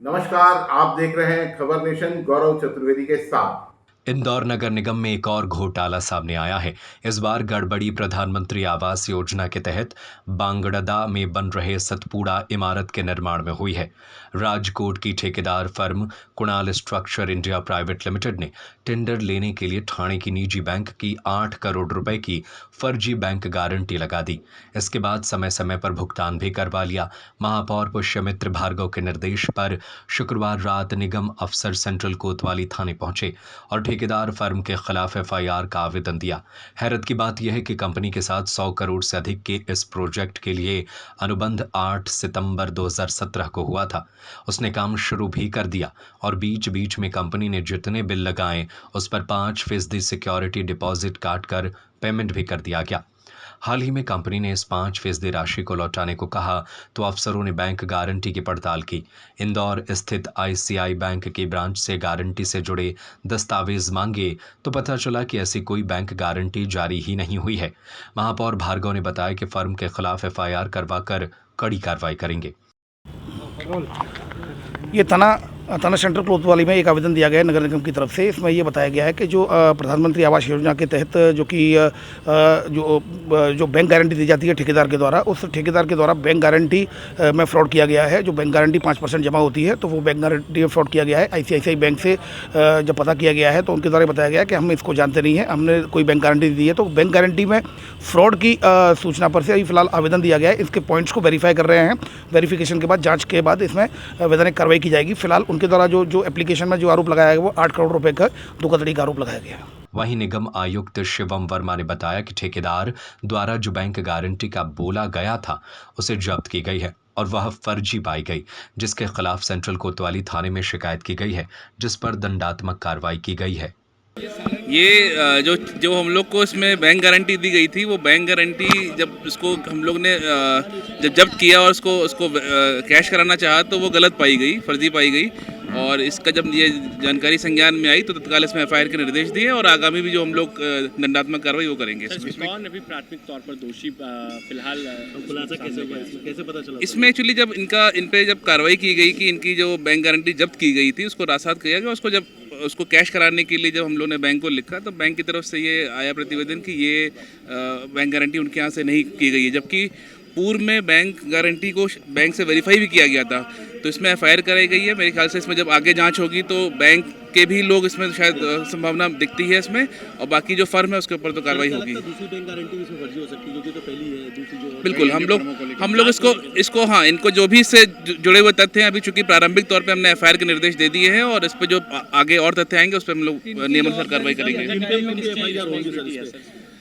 नमस्कार, आप देख रहे हैं खबर नेशन गौरव चतुर्वेदी के साथ। इंदौर नगर निगम में एक और घोटाला सामने आया है। इस बार गड़बड़ी प्रधानमंत्री आवास योजना के तहत बांगड़दा में बन रहे सतपुड़ा इमारत के निर्माण में हुई है। राजकोट की ठेकेदार firm Kunal structure India private limited ने टेंडर लेने के लिए ठाणे की निजी बैंक की 8 करोड़ रुपए की फर्जी बैंक गारंटी लगा दी। इसके बाद समय समय पर भुगतान भी करवा लिया। महापौर पुष्यमित्र भार्गव के निर्देश पर शुक्रवार रात निगम अफसर सेंट्रल कोतवाली थाने पहुंचे और ठेकेदार फर्म के खिलाफ एफआईआर का आवेदन दिया। हैरत की बात यह है कि कंपनी के साथ 100 करोड़ से अधिक के इस प्रोजेक्ट के लिए अनुबंध 8 सितंबर 2017 को हुआ था। उसने काम शुरू भी कर दिया और बीच बीच में कंपनी ने जितने बिल लगाए उस पर 5% सिक्योरिटी डिपॉजिट काटकर पेमेंट भी कर दिया गया। हाल ही में कंपनी ने इस 5% राशि को लौटाने को कहा तो अफसरों ने बैंक गारंटी की पड़ताल की। इंदौर स्थित आईसीआई बैंक की ब्रांच से गारंटी से जुड़े दस्तावेज मांगे तो पता चला कि ऐसी कोई बैंक गारंटी जारी ही नहीं हुई है। महापौर भार्गव ने बताया कि फर्म के खिलाफ एफआईआर करवाकर कड़ी कार्रवाई करेंगे। ये थाना सेंटर कोतवाली में एक आवेदन दिया गया है नगर निगम की तरफ से। इसमें ये बताया गया है कि जो प्रधानमंत्री आवास योजना के तहत जो बैंक गारंटी दी जाती है ठेकेदार के द्वारा, उस ठेकेदार के द्वारा बैंक गारंटी में फ्रॉड किया गया है। जो बैंक गारंटी 5% जमा होती है तो वो बैंक गारंटी में फ्रॉड किया गया है। आईसीआईसीआई बैंक से जब पता किया गया है तो उनके द्वारा बताया गया कि हम इसको जानते नहीं है, हमने कोई बैंक गारंटी दी है। तो बैंक गारंटी में फ्रॉड की सूचना पर से अभी फिलहाल आवेदन दिया गया है। इसके पॉइंट्स को वेरीफाई कर रहे हैं। वेरिफिकेशन के बाद, जाँच के बाद इसमें वैधानिक कार्रवाई की जाएगी। फिलहाल उनके द्वारा जो एप्लीकेशन में जो आरोप लगाया गया वो 8 करोड़ रुपए का धोखाधड़ी का आरोप लगाया गया है। वहीं निगम आयुक्त शिवम वर्मा ने बताया कि ठेकेदार द्वारा जो बैंक गारंटी का बोला गया था उसे जब्त की गई है और वह फर्जी पाई गई, जिसके खिलाफ सेंट्रल कोतवाली थाने में शिकायत की गई है, जिस पर दंडात्मक कार्रवाई की गई है। ये जो हम लोग को इसमें बैंक गारंटी दी गई थी, वो बैंक गारंटी जब इसको हम लोग ने जब जब्त किया और उसको कैश कराना चाहा तो वो गलत पाई गई, फर्जी पाई गई। और इसका जब ये जानकारी संज्ञान में आई तो तत्काल इसमें एफआईआर के निर्देश दिए और आगामी भी जो हम लोग दंडात्मक कार्रवाई वो करेंगे। कौन अभी प्राथमिक तौर पर दोषी फिलहाल खुलासा कैसे हुआ, कैसे पता चला? इसमें एक्चुअली जब इन पे जब कार्रवाई की गई कि इनकी जो बैंक गारंटी जब्त की गई थी उसको रासात किया गया, उसको कैश कराने के लिए जब हम लोग ने बैंक को लिखा तो बैंक की तरफ से ये आया प्रतिवेदन कि ये बैंक गारंटी उनके यहाँ से नहीं की गई है, जबकि पूर्व में बैंक गारंटी को बैंक से वेरीफाई भी किया गया था। तो इसमें एफआईआर कराई गई है। मेरे ख्याल से इसमें जब आगे जांच होगी तो बैंक के भी लोग इसमें शायद संभावना दिखती है इसमें, और बाकी जो फर्म है उसके ऊपर तो कार्रवाई होगी। दूसरी बैंक गारंटी भी इसमें फर्जी हो सकती है, जो कि तो पहली है, दूसरी जो बिल्कुल हम लोग इसको हाँ, इनको जो भी इससे जुड़े हुए तथ्य हैं अभी चूंकि प्रारंभिक तौर पे हमने एफआईआर के निर्देश दे दिए हैं और इस पर जो आगे और तथ्य आएंगे उस पर हम लोग नियमानुसार कार्रवाई करेंगे।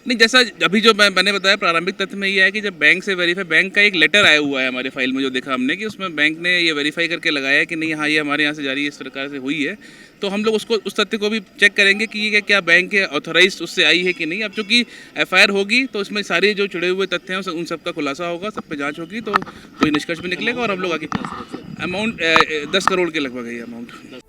नहीं, जैसा अभी जो मैंने बताया प्रारंभिक तथ्य में ये है कि जब बैंक से वेरीफाई, बैंक का एक लेटर आया हुआ है हमारे फाइल में जो देखा हमने कि उसमें बैंक ने ये वेरीफाई करके लगाया है कि नहीं, हाँ ये हमारे यहाँ से जारी इस प्रकार से हुई है। तो हम लोग उस तथ्य को भी चेक करेंगे कि ये क्या बैंक के ऑथराइज उससे आई है कि नहीं। अब चूंकि एफआईआर होगी तो उसमें सारे जो जुड़े हुए तथ्य हैं उन सब का खुलासा होगा, सब पे जाँच होगी तो कोई निष्कर्ष भी निकलेगा और हम लोग आगे अमाउंट 10 करोड़ के लगभग है ये अमाउंट।